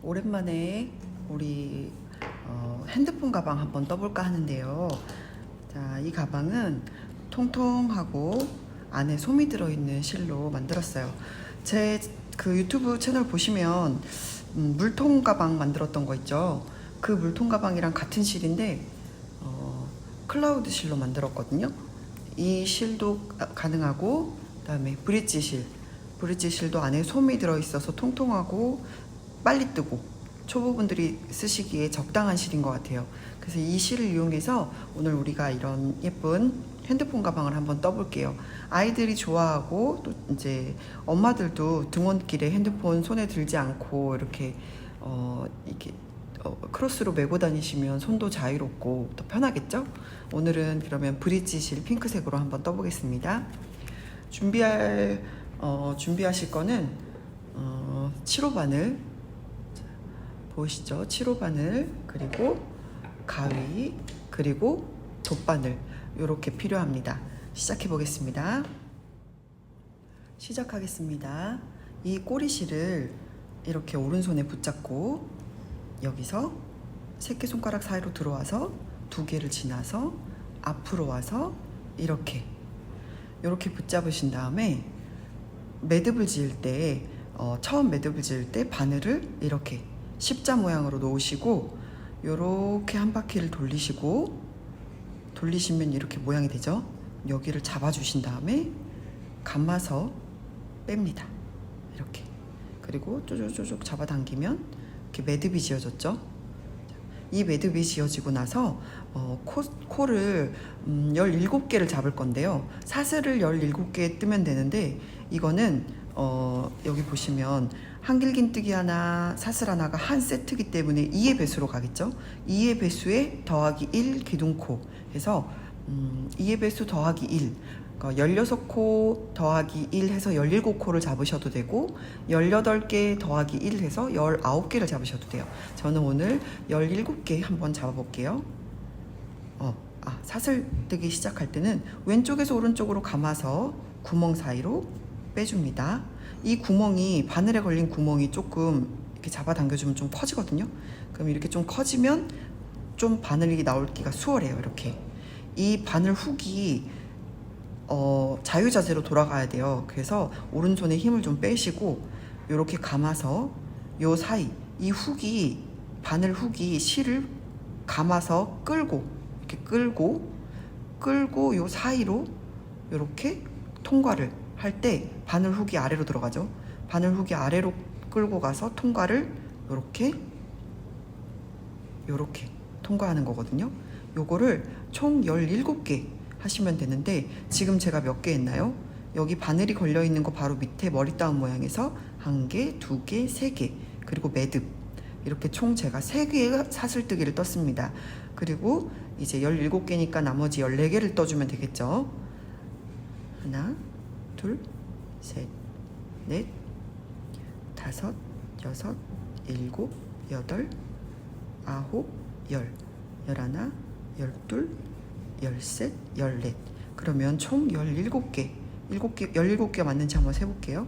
오랜만에 우리 핸드폰 가방 한번 떠볼까 하는데요. 자, 이 가방은 통통하고 안에 솜이 들어있는 실로 만들었어요. 제 그 유튜브 채널 보시면 물통 가방 만들었던 거 있죠. 그 물통 가방이랑 같은 실인데 클라우드 실로 만들었거든요. 이 실도 가능하고, 그다음에 브릿지 실도 안에 솜이 들어있어서 통통하고 빨리 뜨고 초보분들이 쓰시기에 적당한 실인 것 같아요. 그래서 이 실을 이용해서 오늘 우리가 이런 예쁜 핸드폰 가방을 한번 떠볼게요. 아이들이 좋아하고 또 이제 엄마들도 등원길에 핸드폰 손에 들지 않고 이렇게 크로스로 메고 다니시면 손도 자유롭고 더 편하겠죠? 오늘은 그러면 브릿지실 핑크색으로 한번 떠보겠습니다. 준비하실 거는 7호 바늘, 보이시죠? 7호 바늘, 그리고 가위, 그리고 돗바늘, 이렇게 필요합니다. 시작해 보겠습니다. 시작하겠습니다. 이 꼬리실을 이렇게 오른손에 붙잡고 여기서 새끼손가락 사이로 들어와서 두 개를 지나서 앞으로 와서 이렇게 붙잡으신 다음에 매듭을 지을 때 처음 매듭을 지을 때 바늘을 이렇게 십자 모양으로 놓으시고 요렇게 한 바퀴를 돌리시면 이렇게 모양이 되죠. 여기를 잡아주신 다음에 감아서 뺍니다. 이렇게. 그리고 쪼쪼쪼쪼 잡아당기면 이렇게 매듭이 지어졌죠. 이 매듭이 지어지고 나서 코를 17개를 잡을 건데요. 사슬을 17개 뜨면 되는데 이거는 여기 보시면 한길긴뜨기 하나, 사슬 하나가 한 세트이기 때문에 2의 배수로 가겠죠. 2의 배수에 더하기 1 기둥코 해서 2의 배수 더하기 1, 그러니까 16코 더하기 1 해서 17코를 잡으셔도 되고 18개 더하기 1 해서 19개를 잡으셔도 돼요. 저는 오늘 17개 한번 잡아볼게요. 사슬 뜨기 시작할 때는 왼쪽에서 오른쪽으로 감아서 구멍 사이로 빼줍니다. 이 구멍이, 바늘에 걸린 구멍이 조금 이렇게 잡아당겨주면 좀 커지거든요. 그럼 이렇게 좀 커지면 좀 바늘이 나올기가 수월해요. 이렇게 이 바늘 훅이 자유자재로 돌아가야 돼요. 그래서 오른손에 힘을 좀 빼시고 이렇게 감아서 요 사이, 이 훅이, 바늘 훅이 실을 감아서 이렇게 끌고 요 사이로 이렇게 통과를 할 때 바늘 훅이 아래로 들어가죠. 바늘 훅이 아래로 끌고 가서 통과를 요렇게 통과하는 거거든요. 요거를 총 17개 하시면 되는데 지금 제가 몇 개 했나요? 여기 바늘이 걸려 있는 거 바로 밑에 머리 따은 모양에서 1개, 2개, 3개, 그리고 매듭, 이렇게 총 제가 3개의 사슬뜨기를 떴습니다. 그리고 이제 17개니까 나머지 14개를 떠주면 되겠죠. 하나, 둘, 셋, 넷, 다섯, 여섯, 일곱, 여덟, 아홉, 열, 열하나, 열둘, 열셋, 열넷. 그러면 총 17개 맞는지 한번 세볼게요.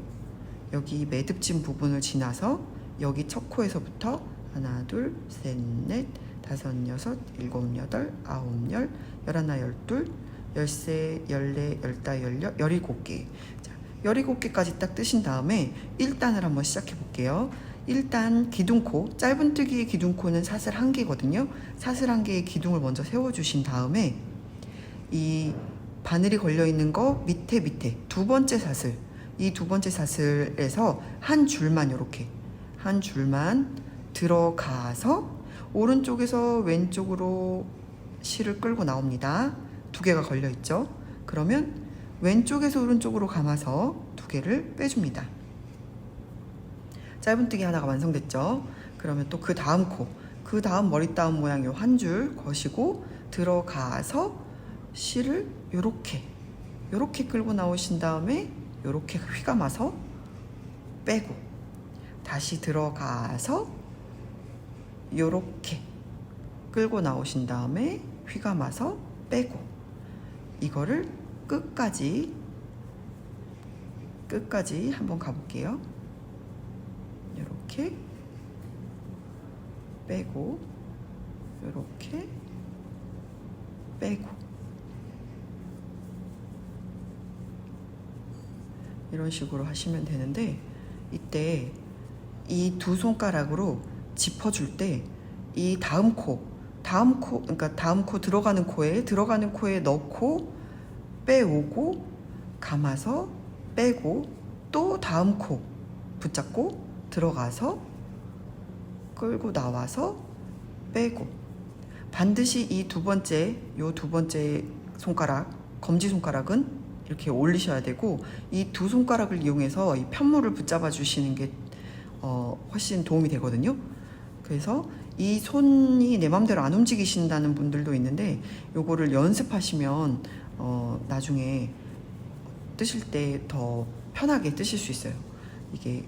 여기 매듭진 부분을 지나서 여기 첫 코에서부터 하나, 둘, 셋, 넷, 다섯, 여섯, 일곱, 여덟, 아홉, 열, 열하나, 열둘, 열세, 열네, 열다, 열여, 17개. 자, 17개까지 딱 뜨신 다음에 1단을 한번 시작해 볼게요. 1단 기둥코, 짧은뜨기의 기둥코는 사슬 1개거든요. 사슬 1개의 기둥을 먼저 세워주신 다음에 이 바늘이 걸려 있는 거 밑에 두 번째 사슬, 이 두 번째 사슬에서 한 줄만 들어가서 오른쪽에서 왼쪽으로 실을 끌고 나옵니다. 2개가 걸려 있죠. 그러면 왼쪽에서 오른쪽으로 감아서 2개를 빼줍니다. 짧은뜨기 하나가 완성됐죠. 그러면 또 그 다음 그 다음 머리 따은 모양 요 한 줄 거시고 들어가서 실을 요렇게 끌고 나오신 다음에 요렇게 휘감아서 빼고, 다시 들어가서 요렇게 끌고 나오신 다음에 휘감아서 빼고, 이거를 끝까지 한번 가볼게요. 이렇게 빼고, 이렇게 빼고, 이런 식으로 하시면 되는데, 이때 이 두 손가락으로 짚어줄 때 이 다음 코, 그러니까 다음 코 들어가는 코에 넣고 빼오고, 감아서 빼고, 또 다음 코 붙잡고 들어가서 끌고 나와서 빼고, 반드시 이 두 번째 손가락, 검지손가락은 이렇게 올리셔야 되고, 이 두 손가락을 이용해서 이 편물을 붙잡아 주시는 게 훨씬 도움이 되거든요. 그래서 이 손이 내 맘대로 안 움직이신다는 분들도 있는데, 요거를 연습하시면 나중에 뜨실 때 더 편하게 뜨실 수 있어요. 이게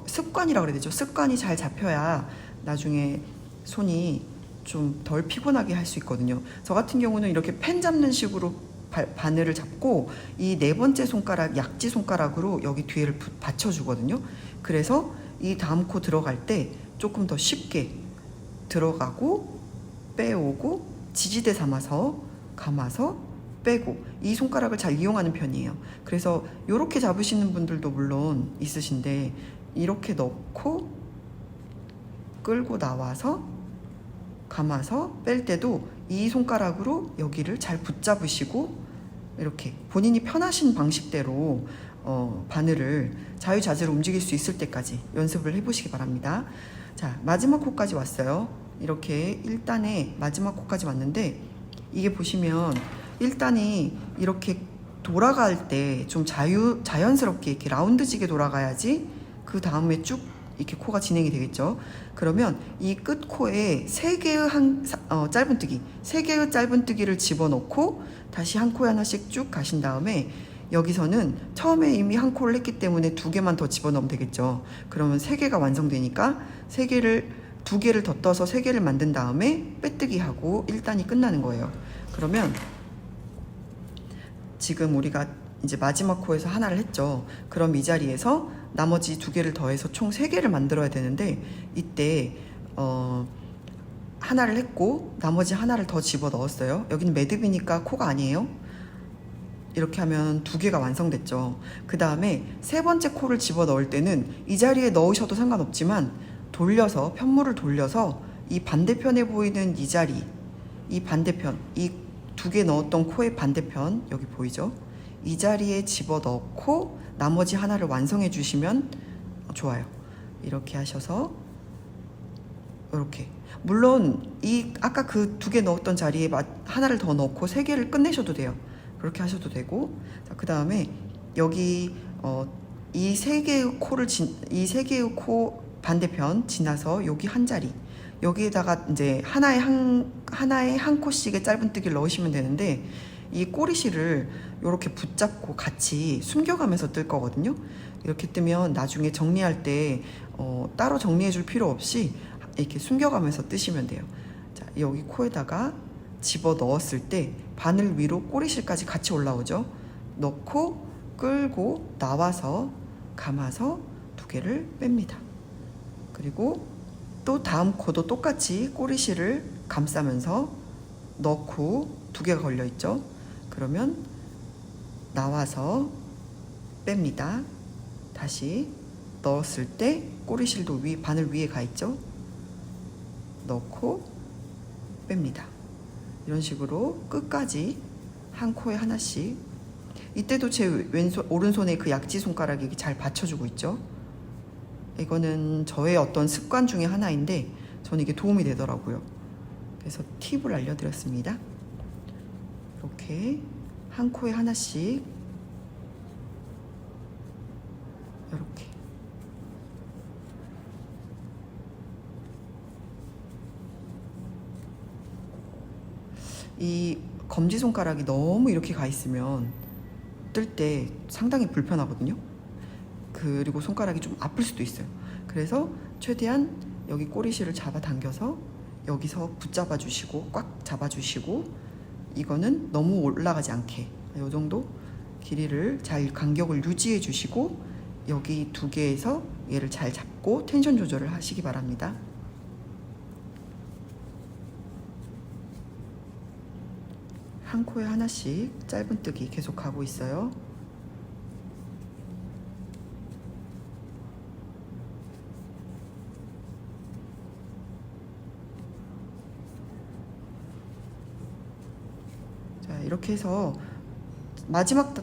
습관이라고 그래야 되죠. 습관이 잘 잡혀야 나중에 손이 좀 덜 피곤하게 할 수 있거든요. 저 같은 경우는 이렇게 펜 잡는 식으로 바늘을 잡고, 이 네 번째 손가락, 약지 손가락으로 여기 뒤에를 받쳐주거든요. 그래서 이 다음 코 들어갈 때 조금 더 쉽게 들어가고, 빼오고, 지지대 삼아서 감아서 빼고, 이 손가락을 잘 이용하는 편이에요. 그래서 이렇게 잡으시는 분들도 물론 있으신데, 이렇게 넣고 끌고 나와서 감아서 뺄 때도 이 손가락으로 여기를 잘 붙잡으시고, 이렇게 본인이 편하신 방식대로 바늘을 자유자재로 움직일 수 있을 때까지 연습을 해보시기 바랍니다. 자, 마지막 코까지 왔어요. 이렇게 1단에 마지막 코까지 왔는데, 이게 보시면 1단이 이렇게 돌아갈 때 좀 자연스럽게 이렇게 라운드지게 돌아가야지 그 다음에 쭉 이렇게 코가 진행이 되겠죠. 그러면 이 끝코에 3개의 짧은뜨기를 집어넣고 다시 한 코에 하나씩 쭉 가신 다음에, 여기서는 처음에 이미 한 코를 했기 때문에 2개만 더 집어넣으면 되겠죠. 그러면 3개가 완성되니까 2개를 더 떠서 3개를 만든 다음에 빼뜨기 하고 1단이 끝나는 거예요. 그러면 지금 우리가 이제 마지막 코에서 하나를 했죠. 그럼 이 자리에서 나머지 2개를 더해서 총 3개를 만들어야 되는데, 이때 하나를 했고 나머지 하나를 더 집어 넣었어요. 여기는 매듭이니까 코가 아니에요. 이렇게 하면 2개가 완성됐죠. 그 다음에 3번째 코를 집어 넣을 때는 이 자리에 넣으셔도 상관없지만, 편물을 돌려서 이 반대편에 보이는 이 자리, 이 반대편, 이 2개 넣었던 코의 반대편, 여기 보이죠? 이 자리에 집어 넣고 나머지 하나를 완성해 주시면 좋아요. 이렇게 하셔서, 이렇게, 물론 이 아까 그 2개 넣었던 자리에 하나를 더 넣고 3개를 끝내셔도 돼요. 그렇게 하셔도 되고, 그 다음에 여기 이 3개의 코 반대편 지나서 여기 한 자리, 여기에다가 이제 하나에 한 코씩의 짧은뜨기를 넣으시면 되는데, 이 꼬리실을 이렇게 붙잡고 같이 숨겨가면서 뜰 거거든요. 이렇게 뜨면 나중에 정리할 때 따로 정리해 줄 필요 없이 이렇게 숨겨가면서 뜨시면 돼요. 자, 여기 코에다가 집어 넣었을 때 바늘 위로 꼬리실까지 같이 올라오죠. 넣고 끌고 나와서 감아서 2개를 뺍니다. 그리고 또 다음 코도 똑같이 꼬리실을 감싸면서 넣고 2개가 걸려 있죠. 그러면 나와서 뺍니다. 다시 넣었을 때 꼬리실도 바늘 위에 가 있죠. 넣고 뺍니다. 이런 식으로 끝까지 한 코에 하나씩. 이때도 제 오른손에 그 약지 손가락이 잘 받쳐주고 있죠. 이거는 저의 어떤 습관 중에 하나인데 저는 이게 도움이 되더라고요. 그래서 팁을 알려드렸습니다. 이렇게 한 코에 하나씩, 이렇게. 이 검지손가락이 너무 이렇게 가 있으면 뜰 때 상당히 불편하거든요. 그리고 손가락이 좀 아플 수도 있어요. 그래서 최대한 여기 꼬리실을 잡아 당겨서 여기서 붙잡아 주시고, 꽉 잡아 주시고, 이거는 너무 올라가지 않게 이 정도 길이를 잘 간격을 유지해 주시고, 여기 2개에서 얘를 잘 잡고 텐션 조절을 하시기 바랍니다. 한 코에 하나씩 짧은뜨기 계속 하고 있어요. 자, 이렇게 해서 마지막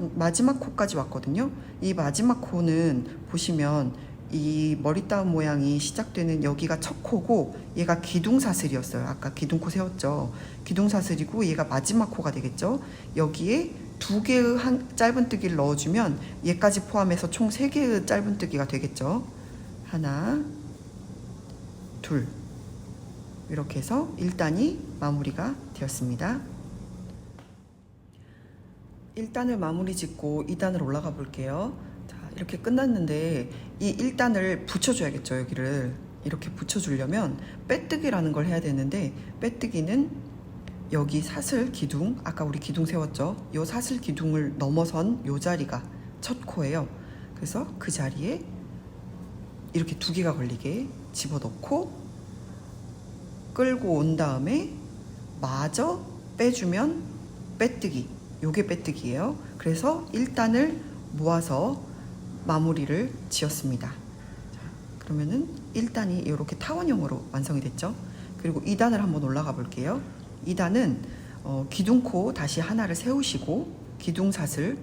코까지 왔거든요. 이 마지막 코는 보시면 이 머리 따움 모양이 시작되는 여기가 첫 코고 얘가 기둥사슬이었어요. 아까 기둥코 세웠죠. 기둥사슬이고 얘가 마지막 코가 되겠죠. 여기에 두 개의 짧은뜨기를 넣어주면 얘까지 포함해서 총 3개의 짧은뜨기가 되겠죠. 하나, 둘, 이렇게 해서 1단이 마무리가 되었습니다. 1단을 마무리 짓고 2단을 올라가 볼게요. 자, 이렇게 끝났는데 이 1단을 붙여줘야겠죠. 여기를 이렇게 붙여주려면 빼뜨기라는 걸 해야 되는데, 빼뜨기는 여기 사슬 기둥, 아까 우리 기둥 세웠죠. 요 사슬 기둥을 넘어선 요 자리가 첫 코예요. 그래서 그 자리에 이렇게 2개가 걸리게 집어넣고 끌고 온 다음에 마저 빼주면 빼뜨기, 요게 빼뜨기예요. 그래서 1단을 모아서 마무리를 지었습니다. 자, 그러면은 1단이 이렇게 타원형으로 완성이 됐죠. 그리고 2단을 한번 올라가 볼게요. 2단은 기둥코 다시 하나를 세우시고 기둥사슬을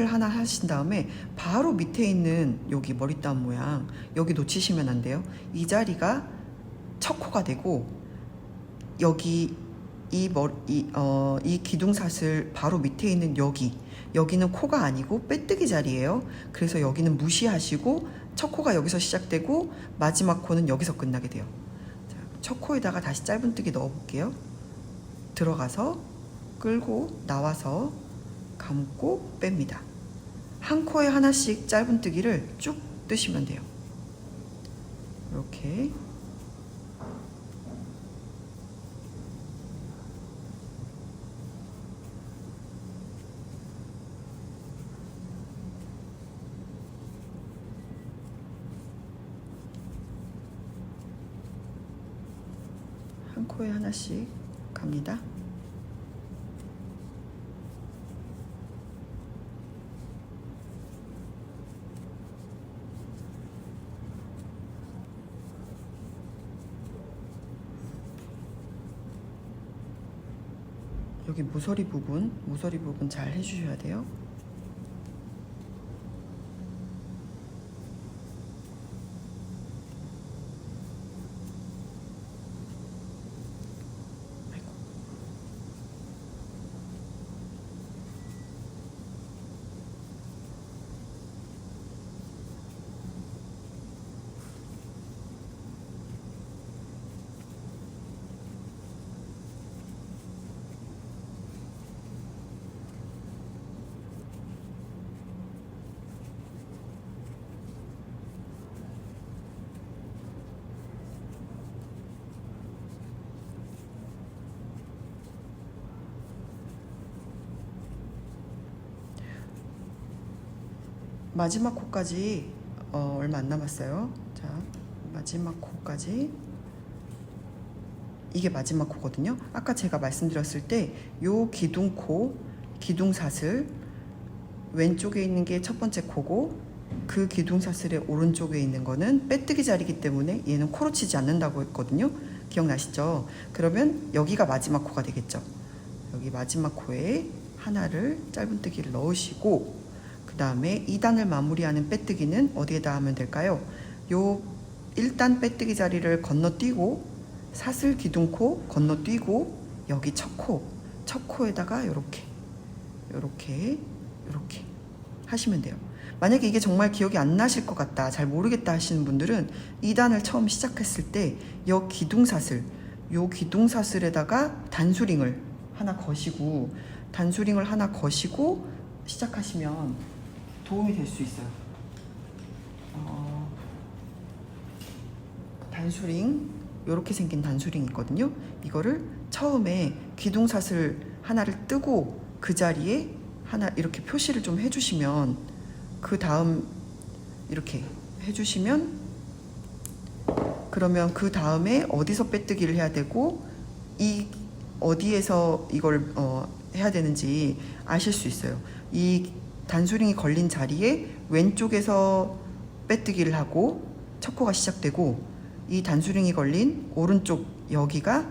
하나 하신 다음에 바로 밑에 있는 여기 머리 따움 모양, 여기 놓치시면 안 돼요. 이 자리가 첫 코가 되고 여기 이 기둥사슬 바로 밑에 있는 여기는 코가 아니고 빼뜨기 자리예요. 그래서 여기는 무시하시고 첫 코가 여기서 시작되고 마지막 코는 여기서 끝나게 돼요. 자, 첫 코에다가 다시 짧은뜨기 넣어 볼게요. 들어가서 끌고 나와서 감고 뺍니다. 한 코에 하나씩 짧은뜨기를 쭉 뜨시면 돼요. 이렇게 한 코에 하나씩 갑니다. 여기 모서리 부분 잘 해주셔야 돼요. 마지막 코까지 얼마 안 남았어요. 자, 마지막 코까지, 이게 마지막 코거든요. 아까 제가 말씀드렸을 때 요 기둥코, 기둥사슬 왼쪽에 있는 게 첫 번째 코고 그 기둥사슬의 오른쪽에 있는 거는 빼뜨기 자리이기 때문에 얘는 코로 치지 않는다고 했거든요. 기억나시죠? 그러면 여기가 마지막 코가 되겠죠. 여기 마지막 코에 하나를 짧은뜨기를 넣으시고 그 다음에 2단을 마무리하는 빼뜨기는 어디에다 하면 될까요? 요 1단 빼뜨기 자리를 건너뛰고 사슬 기둥코 건너뛰고 여기 첫 코에다가 이렇게 하시면 돼요. 만약에 이게 정말 기억이 안 나실 것 같다, 잘 모르겠다 하시는 분들은 2단을 처음 시작했을 때 요 기둥사슬에다가 단수링을 하나 거시고 시작하시면 도움이 될 수 있어요. 단수링, 이렇게 생긴 단수링 있거든요. 이거를 처음에 기둥사슬 하나를 뜨고 그 자리에 하나 이렇게 표시를 좀 해주시면, 그 다음 이렇게 해주시면, 그러면 그 다음에 어디서 빼뜨기를 해야 되고 어디에서 이걸 해야 되는지 아실 수 있어요. 이 단수링이 걸린 자리에 왼쪽에서 빼뜨기를 하고 첫 코가 시작되고, 이 단수링이 걸린 오른쪽 여기가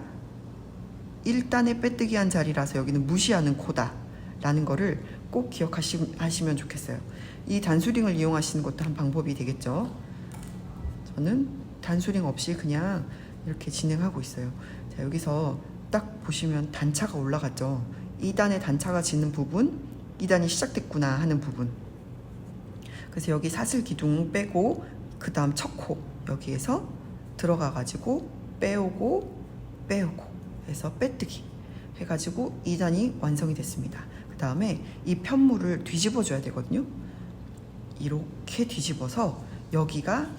1단에 빼뜨기 한 자리라서 여기는 무시하는 코다 라는 거를 꼭 기억하시면 좋겠어요. 이 단수링을 이용하시는 것도 한 방법이 되겠죠. 저는 단수링 없이 그냥 이렇게 진행하고 있어요. 자, 여기서 딱 보시면 단차가 올라갔죠. 2단에 단차가 지는 부분, 2단이 시작됐구나 하는 부분. 그래서 여기 사슬 기둥 빼고 그 다음 첫 코 여기에서 들어가 가지고 빼오고 해서 빼뜨기 해가지고 2단이 완성이 됐습니다. 그 다음에 이 편물을 뒤집어 줘야 되거든요. 이렇게 뒤집어서 여기가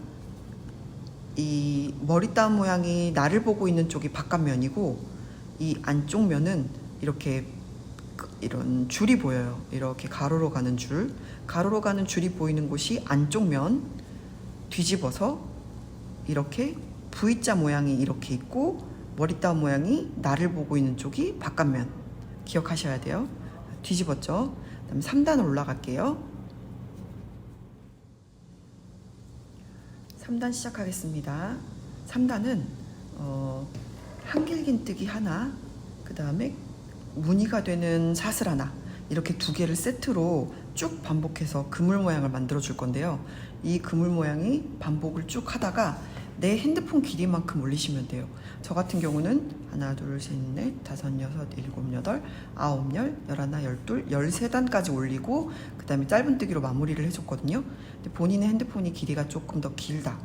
이 머리따 모양이 나를 보고 있는 쪽이 바깥면이고, 이 안쪽 면은 이렇게 이런 줄이 보여요. 이렇게 가로로 가는 줄, 가로로 가는 줄이 보이는 곳이 안쪽 면 뒤집어서 이렇게 V자 모양이 이렇게 있고, 머리따 모양이 나를 보고 있는 쪽이 바깥면 기억하셔야 돼요. 뒤집었죠. 그다음에 3단 올라갈게요. 3단 시작하겠습니다. 3단은 한길긴뜨기 하나, 그 다음에 무늬가 되는 사슬 하나, 이렇게 두 개를 세트로 쭉 반복해서 그물 모양을 만들어 줄 건데요. 이 그물 모양이 반복을 쭉 하다가 내 핸드폰 길이만큼 올리시면 돼요. 저 같은 경우는 하나, 둘, 셋, 넷, 다섯, 여섯, 일곱, 여덟, 아홉, 열, 열하나, 열둘, 13단까지 올리고 그 다음에 짧은뜨기로 마무리를 해줬거든요. 근데 본인의 핸드폰이 길이가 조금 더 길다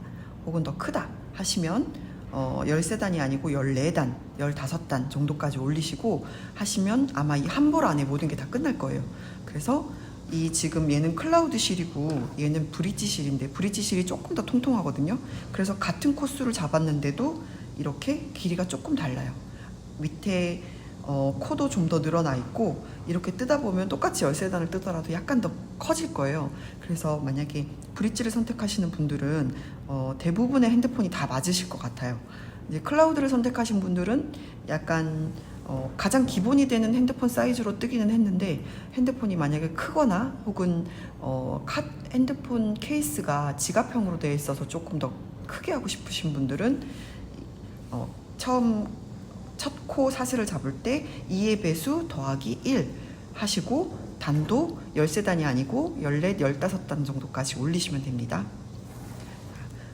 혹은 더 크다 하시면 13단이 아니고 14단, 15단 정도까지 올리시고 하시면 아마 이 한 볼 안에 모든 게 다 끝날 거예요. 그래서 이 지금 얘는 클라우드 실이고 얘는 브릿지 실인데, 브릿지 실이 조금 더 통통하거든요. 그래서 같은 코스를 잡았는데도 이렇게 길이가 조금 달라요. 밑에 코도 좀 더 늘어나 있고, 이렇게 뜯다 보면 똑같이 13단을 뜯더라도 약간 더 커질 거예요. 그래서 만약에 브릿지를 선택하시는 분들은 대부분의 핸드폰이 다 맞으실 것 같아요. 이제 클라우드를 선택하신 분들은 약간 가장 기본이 되는 핸드폰 사이즈로 뜨기는 했는데, 핸드폰이 만약에 크거나 혹은 핸드폰 케이스가 지갑형으로 되어 있어서 조금 더 크게 하고 싶으신 분들은 처음 첫 코 사슬을 잡을 때 2의 배수 더하기 1 하시고 단도 13단이 아니고 14, 15단 정도까지 올리시면 됩니다.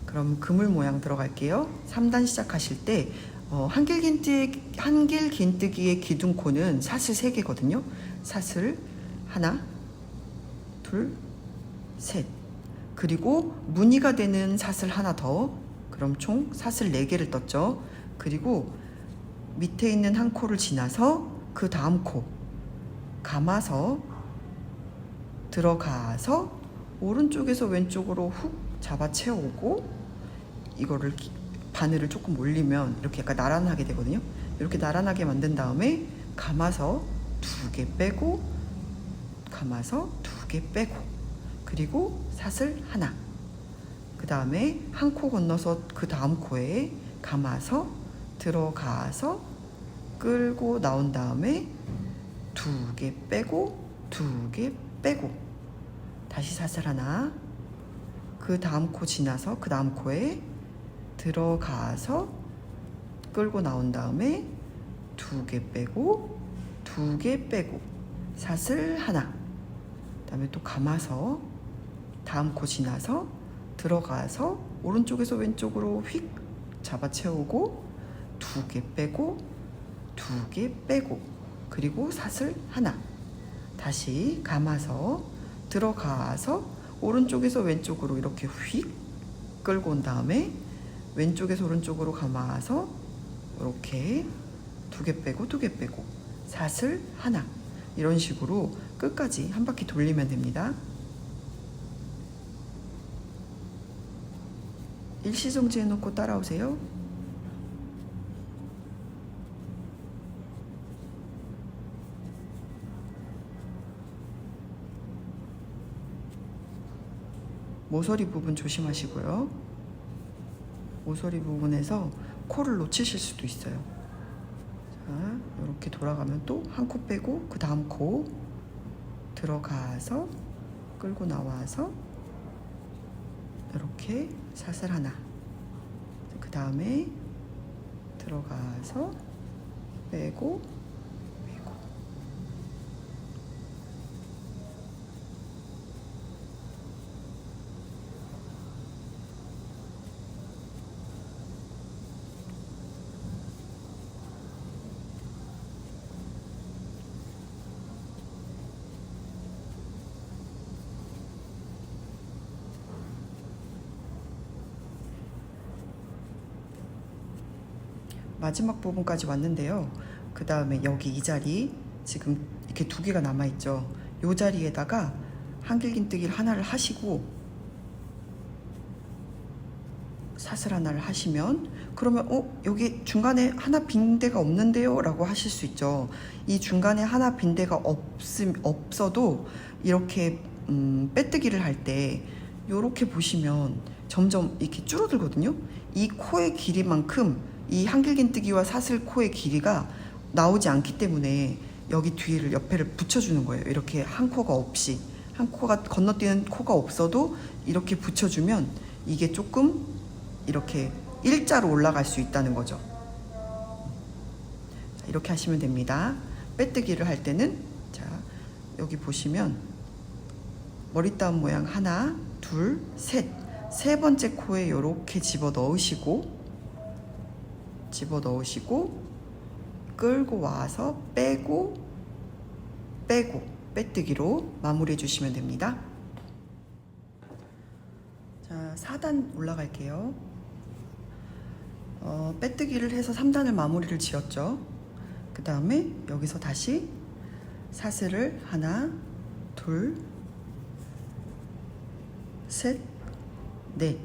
그럼 그물 모양 들어갈게요. 3단 시작하실 때 한길긴뜨기의 기둥코는 사슬 3개거든요. 사슬 하나, 둘, 셋. 그리고 무늬가 되는 사슬 하나 더. 그럼 총 사슬 4개를 떴죠. 그리고 밑에 있는 한 코를 지나서 그 다음 코 감아서 들어가서 오른쪽에서 왼쪽으로 훅 잡아 채우고, 이거를 바늘을 조금 올리면 이렇게 약간 나란하게 되거든요. 이렇게 나란하게 만든 다음에 감아서 2개 빼고, 감아서 2개 빼고, 그리고 사슬 하나, 그 다음에 한 코 건너서 그 다음 코에 감아서 들어가서 끌고 나온 다음에 2개 빼고 2개 빼고, 다시 사슬 하나, 그 다음 코 지나서 그 다음 코에 들어가서 끌고 나온 다음에 2개 빼고 2개 빼고 사슬 하나, 그 다음에 또 감아서 다음 코 지나서 들어가서 오른쪽에서 왼쪽으로 휙 잡아 채우고 2개 빼고 2개 빼고, 그리고 사슬 하나, 다시 감아서 들어가서 오른쪽에서 왼쪽으로 이렇게 휙 끌고 온 다음에 왼쪽에서 오른쪽으로 감아서 이렇게 2개 빼고 2개 빼고 사슬 하나, 이런 식으로 끝까지 한 바퀴 돌리면 됩니다. 일시정지 해놓고 따라오세요. 모서리 부분 조심하시고요. 모서리 부분에서 코를 놓치실 수도 있어요. 자, 이렇게 돌아가면 또 한 코 빼고 그 다음 코 들어가서 끌고 나와서 이렇게 사슬 하나, 그 다음에 들어가서 빼고 빼고. 마지막 부분까지 왔는데요. 그 다음에 여기 이 자리 지금 이렇게 두 개가 남아 있죠. 이 자리에다가 한길긴뜨기를 하나를 하시고 사슬 하나를 하시면, 그러면 여기 중간에 하나 빈 데가 없는데요 라고 하실 수 있죠. 이 중간에 하나 빈 데가 없어도 이렇게 빼뜨기를 할 때 이렇게 보시면 점점 이렇게 줄어들거든요. 이 코의 길이만큼 이 한길긴뜨기와 사슬 코의 길이가 나오지 않기 때문에 여기 뒤를 옆에를 붙여주는 거예요. 이렇게 한 코가 없이, 한 코가 건너뛰는 코가 없어도 이렇게 붙여주면 이게 조금 이렇게 일자로 올라갈 수 있다는 거죠. 이렇게 하시면 됩니다. 빼뜨기를 할 때는 자, 여기 보시면 머리따움 모양 하나, 둘, 셋, 세 번째 코에 이렇게 집어 넣으시고 끌고 와서 빼고 빼고 빼뜨기로 마무리해 주시면 됩니다. 자, 4단 올라갈게요. 빼뜨기를 해서 3단을 마무리를 지었죠. 그 다음에 여기서 다시 사슬을 하나, 둘, 셋, 넷,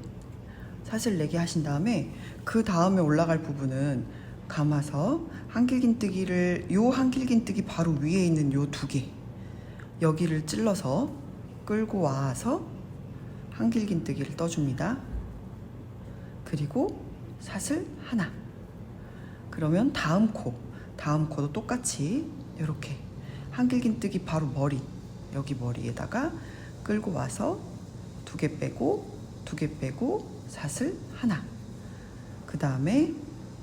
사슬 4개 하신 다음에 그 다음에 올라갈 부분은 감아서 한길긴뜨기를, 요 한길긴뜨기 바로 위에 있는 요 2개 여기를 찔러서 끌고 와서 한길긴뜨기를 떠줍니다. 그리고 사슬 하나. 그러면 다음 코도 똑같이 이렇게 한길긴뜨기 바로 머리, 여기 머리에다가 끌고 와서 2개 빼고 2개 빼고 사슬 하나. 그 다음에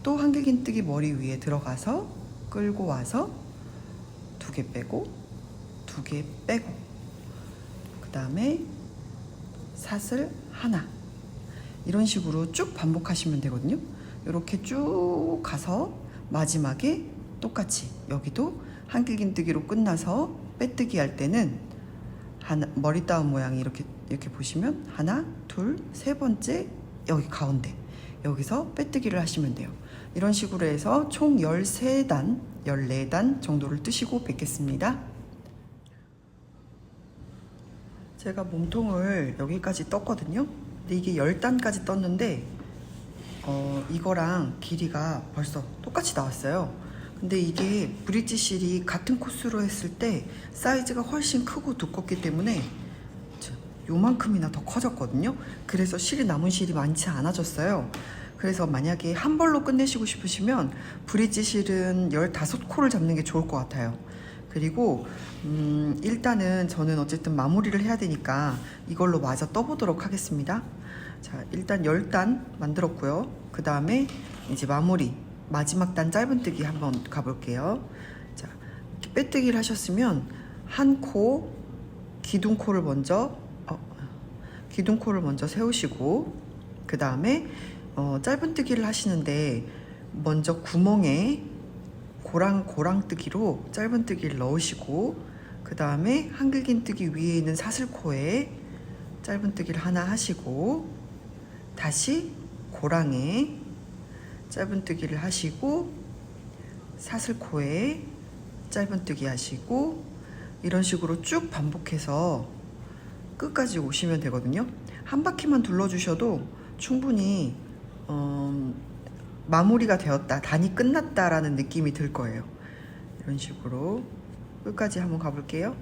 또 한길긴뜨기 머리 위에 들어가서 끌고 와서 2개 빼고 2개 빼고, 그 다음에 사슬 하나. 이런 식으로 쭉 반복하시면 되거든요. 이렇게 쭉 가서 마지막에 똑같이 여기도 한길긴뜨기로 끝나서 빼뜨기 할 때는 머리 따움 모양이 이렇게 보시면 하나, 둘, 세 번째 여기 가운데 여기서 빼뜨기를 하시면 돼요. 이런 식으로 해서 총 13단, 14단 정도를 뜨시고 뵙겠습니다. 제가 몸통을 여기까지 떴거든요. 근데 이게 10단까지 떴는데 이거랑 길이가 벌써 똑같이 나왔어요. 근데 이게 브릿지 실이 같은 코스로 했을 때 사이즈가 훨씬 크고 두껍기 때문에 요만큼이나 더 커졌거든요. 그래서 남은 실이 많지 않아졌어요. 그래서 만약에 한 벌로 끝내시고 싶으시면 브릿지 실은 15코를 잡는 게 좋을 것 같아요. 그리고 일단은 저는 어쨌든 마무리를 해야 되니까 이걸로 마저 떠보도록 하겠습니다. 자, 일단 10단 만들었고요. 그 다음에 이제 마지막 단 짧은뜨기 한번 가볼게요. 자, 이렇게 빼뜨기를 하셨으면 한 코, 기둥코를 먼저 세우시고, 그 다음에 짧은뜨기를 하시는데 먼저 구멍에 고랑뜨기로 짧은뜨기를 넣으시고, 그 다음에 한길긴뜨기 위에 있는 사슬코에 짧은뜨기를 하나 하시고, 다시 고랑에 짧은뜨기를 하시고, 사슬코에 짧은뜨기 하시고, 이런 식으로 쭉 반복해서 끝까지 오시면 되거든요. 한 바퀴만 둘러주셔도 충분히 마무리가 되었다, 단이 끝났다라는 느낌이 들 거예요. 이런 식으로 끝까지 한번 가볼게요.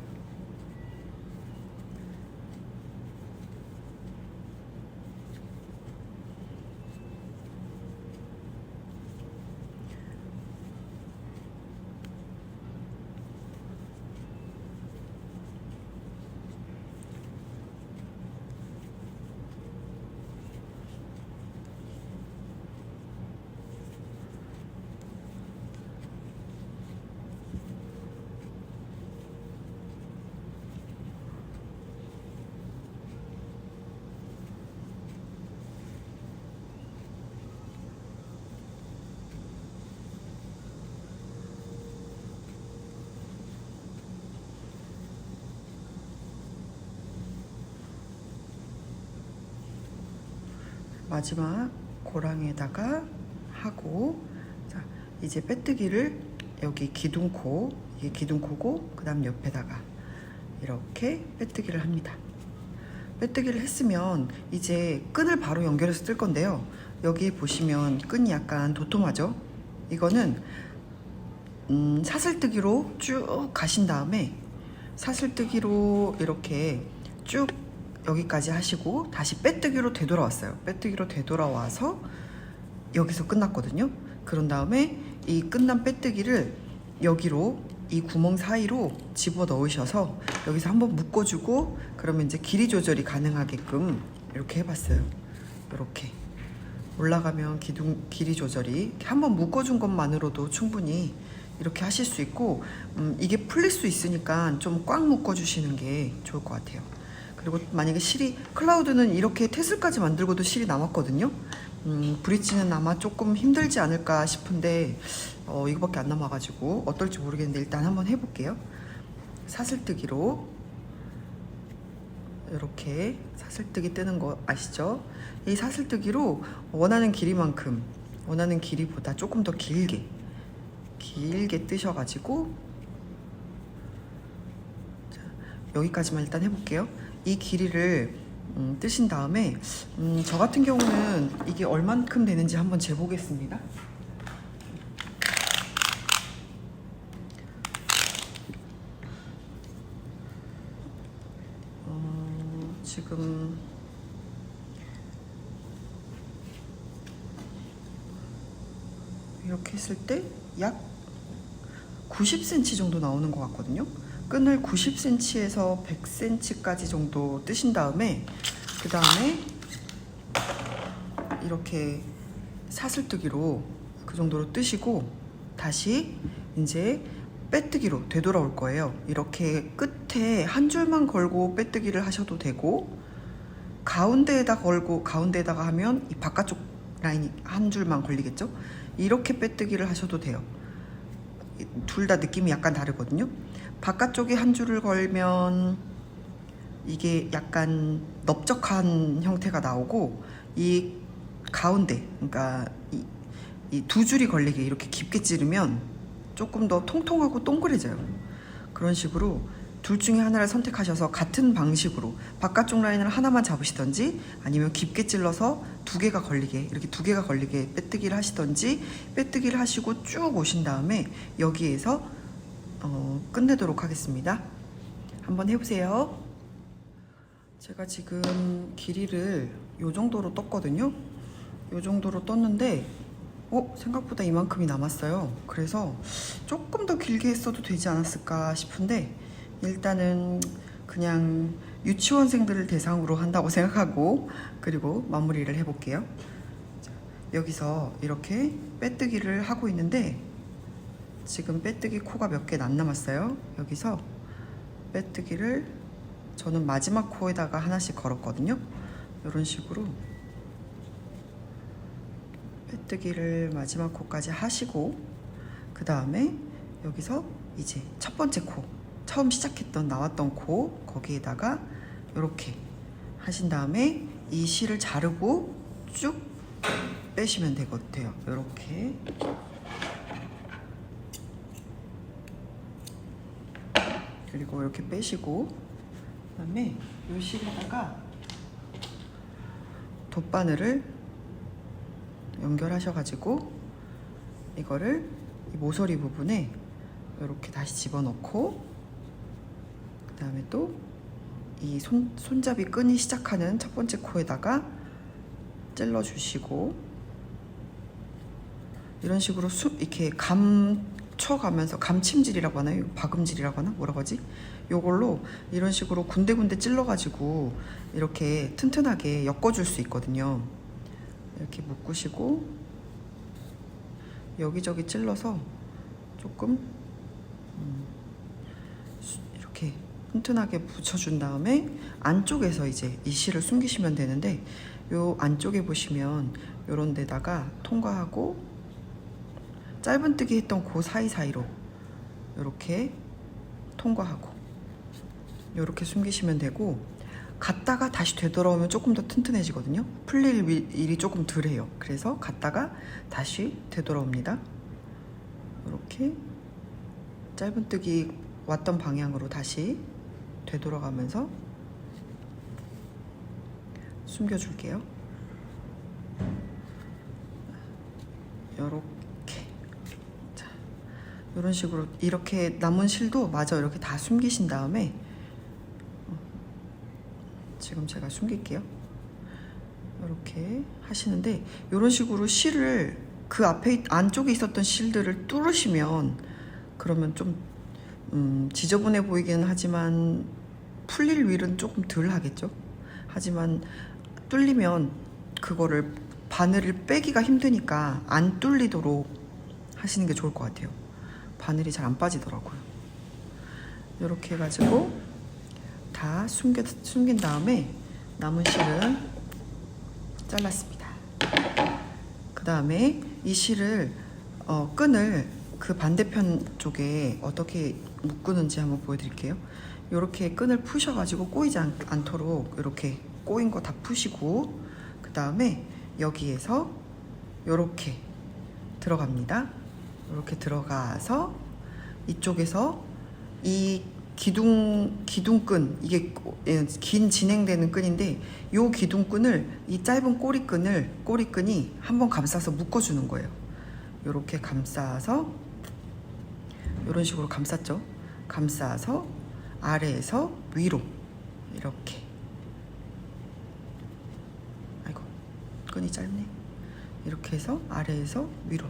마지막 고랑에다가 하고, 자, 이제 빼뜨기를 여기 기둥코, 이게 기둥코고 그 다음 옆에다가 이렇게 빼뜨기를 합니다. 빼뜨기를 했으면 이제 끈을 바로 연결해서 뜰 건데요. 여기 보시면 끈이 약간 도톰하죠? 이거는 사슬뜨기로 쭉 가신 다음에 사슬뜨기로 이렇게 쭉 여기까지 하시고 다시 빼뜨기로 되돌아왔어요. 빼뜨기로 되돌아와서 여기서 끝났거든요. 그런 다음에 이 끝난 빼뜨기를 여기로 이 구멍 사이로 집어 넣으셔서 여기서 한번 묶어주고, 그러면 이제 길이 조절이 가능하게끔 이렇게 해봤어요. 이렇게 올라가면 길이 조절이 한번 묶어준 것만으로도 충분히 이렇게 하실 수 있고, 이게 풀릴 수 있으니까 좀 꽉 묶어주시는 게 좋을 것 같아요. 그리고 만약에 실이, 클라우드는 이렇게 테슬까지 만들고도 실이 남았거든요. 브릿지는 아마 조금 힘들지 않을까 싶은데 이거밖에 안 남아가지고 어떨지 모르겠는데 일단 한번 해볼게요. 사슬뜨기로 이렇게 사슬뜨기 뜨는 거 아시죠? 이 사슬뜨기로 원하는 길이만큼, 원하는 길이보다 조금 더 길게 뜨셔가지고, 자, 여기까지만 일단 해볼게요. 이 길이를 뜨신 다음에 저 같은 경우는 이게 얼만큼 되는지 한번 재보겠습니다. 지금 이렇게 했을 때 약 90cm 정도 나오는 것 같거든요. 끈을 90cm에서 100cm까지 정도 뜨신 다음에 그 다음에 이렇게 사슬뜨기로 그 정도로 뜨시고 다시 이제 빼뜨기로 되돌아올 거예요. 이렇게 끝에 한 줄만 걸고 빼뜨기를 하셔도 되고, 가운데에다 걸고 가운데에다가 하면 이 바깥쪽 라인이 한 줄만 걸리겠죠. 이렇게 빼뜨기를 하셔도 돼요. 둘 다 느낌이 약간 다르거든요. 바깥쪽에 한 줄을 걸면 이게 약간 넓적한 형태가 나오고, 이 가운데, 그러니까 이 두 줄이 걸리게 이렇게 깊게 찌르면 조금 더 통통하고 동그래져요. 그런 식으로 둘 중에 하나를 선택하셔서 같은 방식으로 바깥쪽 라인을 하나만 잡으시던지, 아니면 깊게 찔러서 두 개가 걸리게, 이렇게 두 개가 걸리게 빼뜨기를 하시던지, 빼뜨기를 하시고 쭉 오신 다음에 여기에서 끝내도록 하겠습니다. 한번 해보세요. 제가 지금 길이를 요 정도로 떴거든요. 요 정도로 떴는데 생각보다 이만큼이 남았어요. 그래서 조금 더 길게 했어도 되지 않았을까 싶은데, 일단은 그냥 유치원생들을 대상으로 한다고 생각하고, 그리고 마무리를 해볼게요. 자, 여기서 이렇게 빼뜨기를 하고 있는데 지금 빼뜨기 코가 몇 개 안 남았어요. 여기서 빼뜨기를 저는 마지막 코에다가 하나씩 걸었거든요. 이런 식으로 빼뜨기를 마지막 코까지 하시고, 그 다음에 여기서 이제 첫 번째 코, 처음 시작했던 나왔던 코, 거기에다가 이렇게 하신 다음에 이 실을 자르고 쭉 빼시면 되거든요. 이렇게 그리고 이렇게 빼시고, 그 다음에 이 실에다가 돗바늘을 연결하셔가지고 이거를 이 모서리 부분에 이렇게 다시 집어넣고, 그 다음에 또 이 손잡이 끈이 시작하는 첫 번째 코에다가 찔러주시고, 이런 식으로 이렇게 감춰가면서, 감침질이라고 하나요? 박음질이라고 하나? 뭐라고 하지? 요걸로 이런 식으로 군데군데 찔러가지고 이렇게 튼튼하게 엮어줄 수 있거든요. 이렇게 묶으시고 여기저기 찔러서 조금 이렇게 튼튼하게 붙여준 다음에 안쪽에서 이제 이 실을 숨기시면 되는데, 요 안쪽에 보시면 요런 데다가 통과하고 짧은뜨기 했던 그 사이사이로 이렇게 통과하고 이렇게 숨기시면 되고, 갔다가 다시 되돌아오면 조금 더 튼튼해지거든요. 풀릴 일이 조금 덜해요. 그래서 갔다가 다시 되돌아옵니다. 이렇게 짧은뜨기 왔던 방향으로 다시 되돌아가면서 숨겨줄게요. 이렇게. 자, 이런 식으로 이렇게 남은 실도 마저 이렇게 다 숨기신 다음에 지금 제가 숨길게요. 이렇게 하시는데 이런 식으로 실을 그 앞에 안쪽에 있었던 실들을 뚫으시면 그러면 좀 지저분해 보이기는 하지만 풀릴 일은 조금 덜 하겠죠. 하지만 뚫리면 그거를 바늘을 빼기가 힘드니까 안 뚫리도록 하시는 게 좋을 것 같아요. 바늘이 잘 안 빠지더라고요. 이렇게 해가지고 다 숨긴 다음에 남은 실은 잘랐습니다. 그 다음에 이 실을 끈을 그 반대편 쪽에 어떻게 묶는지 한번 보여드릴게요. 이렇게 끈을 푸셔가지고 꼬이지 않도록 이렇게 꼬인 거 다 푸시고 그 다음에 여기에서 이렇게 들어갑니다. 이렇게 들어가서 이쪽에서 이 기둥끈, 이게 긴 진행되는 끈인데 이 기둥끈을 이 짧은 꼬리끈이 한번 감싸서 묶어주는 거예요. 이렇게 감싸서 이런 식으로 감쌌죠. 감싸서 아래에서 위로 이렇게. 아이고 끈이 짧네. 이렇게 해서 아래에서 위로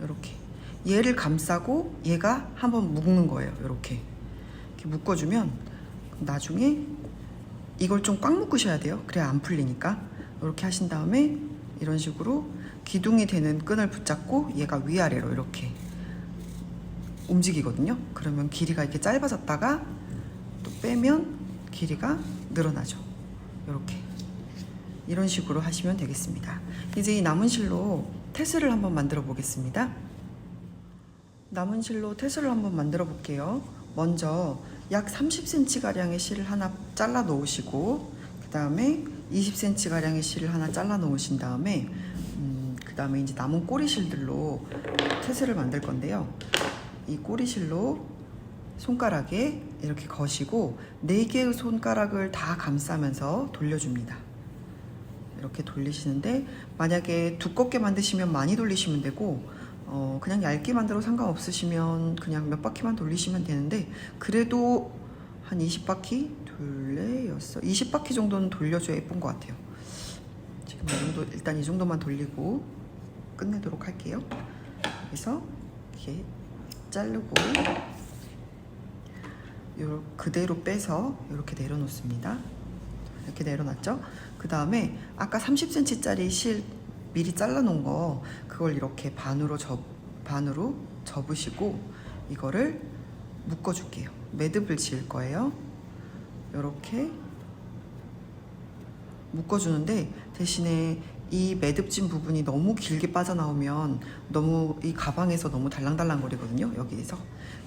이렇게 얘를 감싸고 얘가 한번 묶는 거예요. 이렇게 묶어주면 나중에 이걸 좀 꽉 묶으셔야 돼요. 그래야 안 풀리니까. 이렇게 하신 다음에 이런 식으로 기둥이 되는 끈을 붙잡고 얘가 위아래로 이렇게 움직이거든요. 그러면 길이가 이렇게 짧아졌다가 또 빼면 길이가 늘어나죠. 이렇게 이런 식으로 하시면 되겠습니다. 이제 이 남은 실로 태스를 한번 만들어 보겠습니다. 남은 실로 태스를 한번 만들어 볼게요. 먼저 약 30cm 가량의 실을 하나 잘라 놓으시고 그 다음에 20cm 가량의 실을 하나 잘라 놓으신 다음에 그 다음에 이제 남은 꼬리실들로 태스를 만들 건데요. 이 꼬리실로 손가락에 이렇게 거시고 4개의 손가락을 다 감싸면서 돌려줍니다. 이렇게 돌리시는데 만약에 두껍게 만드시면 많이 돌리시면 되고 그냥 얇게 만들어 상관없으시면 그냥 몇 바퀴만 돌리시면 되는데 그래도 한 20바퀴? 둘레, 여섯, 20바퀴 정도는 돌려줘야 예쁜 것 같아요. 지금 이 정도, 일단 이 정도만 돌리고 끝내도록 할게요. 그래서 이렇게 자르고 그대로 빼서 이렇게 내려놓습니다. 이렇게 내려놨죠? 그 다음에 아까 30cm짜리 실 미리 잘라놓은 거 그걸 이렇게 반으로 접으시고 이거를 묶어줄게요. 매듭을 지을 거예요. 이렇게 묶어주는데 대신에 이 매듭진 부분이 너무 길게 빠져나오면 너무 이 가방에서 너무 달랑달랑 거리거든요. 여기에서.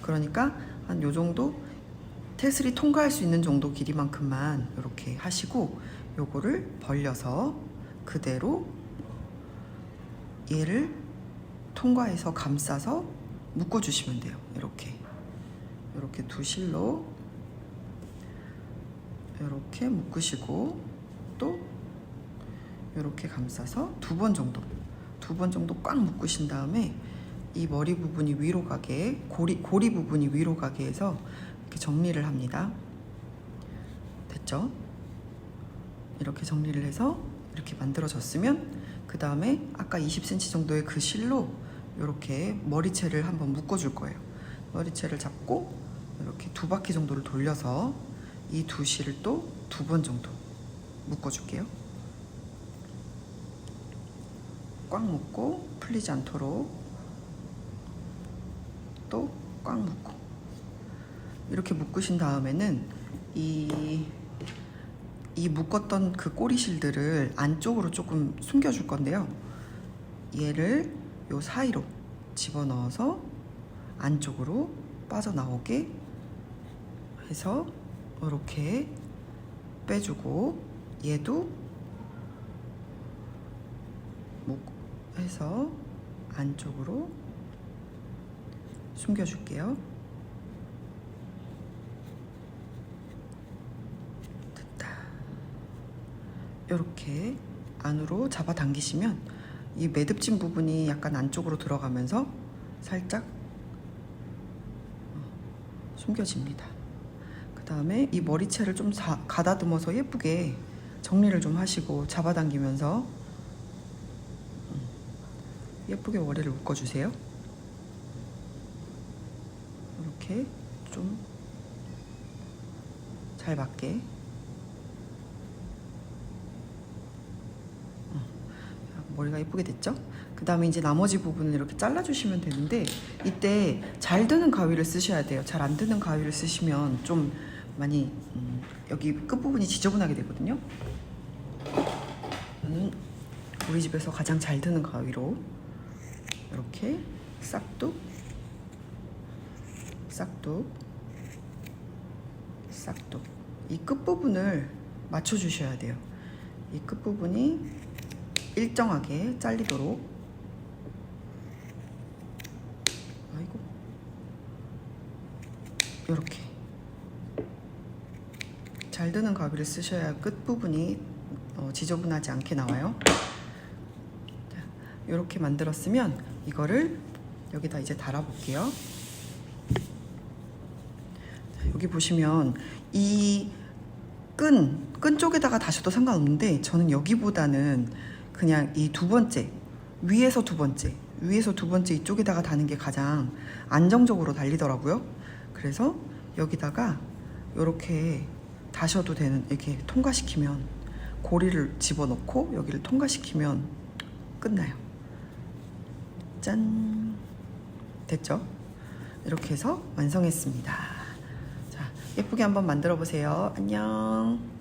그러니까 한 요 정도 테슬이 통과할 수 있는 정도 길이만큼만 이렇게 하시고 요거를 벌려서 그대로 얘를 통과해서 감싸서 묶어주시면 돼요. 이렇게 두 실로 이렇게 묶으시고 또 이렇게 감싸서 두 번 정도 꽉 묶으신 다음에 이 머리 부분이 위로 가게 고리 부분이 위로 가게 해서 이렇게 정리를 합니다. 됐죠? 이렇게 정리를 해서 이렇게 만들어졌으면 그 다음에 아까 20cm 정도의 그 실로 이렇게 머리채를 한번 묶어줄 거예요. 머리채를 잡고 이렇게 2바퀴 정도를 돌려서 이 두 실을 또 2번 정도 묶어줄게요. 꽉 묶고 풀리지 않도록 또 꽉 묶고 이렇게 묶으신 다음에는 이 묶었던 그 꼬리실들을 안쪽으로 조금 숨겨줄 건데요. 얘를 요 사이로 집어넣어서 안쪽으로 빠져나오게 해서 이렇게 빼주고 얘도 해서 안쪽으로 숨겨줄게요. 됐다. 이렇게 안으로 잡아당기시면 이 매듭진 부분이 약간 안쪽으로 들어가면서 살짝 숨겨집니다. 그 다음에 이 머리채를 좀 가다듬어서 예쁘게 정리를 좀 하시고 잡아당기면서 예쁘게 머리를 묶어주세요. 이렇게 좀 잘 맞게. 머리가 예쁘게 됐죠? 그 다음에 이제 나머지 부분을 이렇게 잘라주시면 되는데, 이때 잘 드는 가위를 쓰셔야 돼요. 잘 안 드는 가위를 쓰시면 좀 많이 여기 끝부분이 지저분하게 되거든요. 저는 우리 집에서 가장 잘 드는 가위로 이렇게 싹둑 싹둑 싹둑 이 끝부분을 맞춰주셔야 돼요. 이 끝부분이 일정하게 잘리도록. 아이고, 이렇게 잘 드는 가위를 쓰셔야 끝부분이 지저분하지 않게 나와요. 이렇게 만들었으면 이거를 여기다 이제 달아볼게요. 여기 보시면 이 끈 쪽에다가 다셔도 상관없는데, 저는 여기보다는 그냥 이 두 번째, 위에서 두 번째 이쪽에다가 다는 게 가장 안정적으로 달리더라고요. 그래서 여기다가 이렇게 다셔도 되는, 이렇게 통과시키면, 고리를 집어넣고 여기를 통과시키면 끝나요. 짠! 됐죠? 이렇게 해서 완성했습니다. 자, 예쁘게 한번 만들어 보세요. 안녕.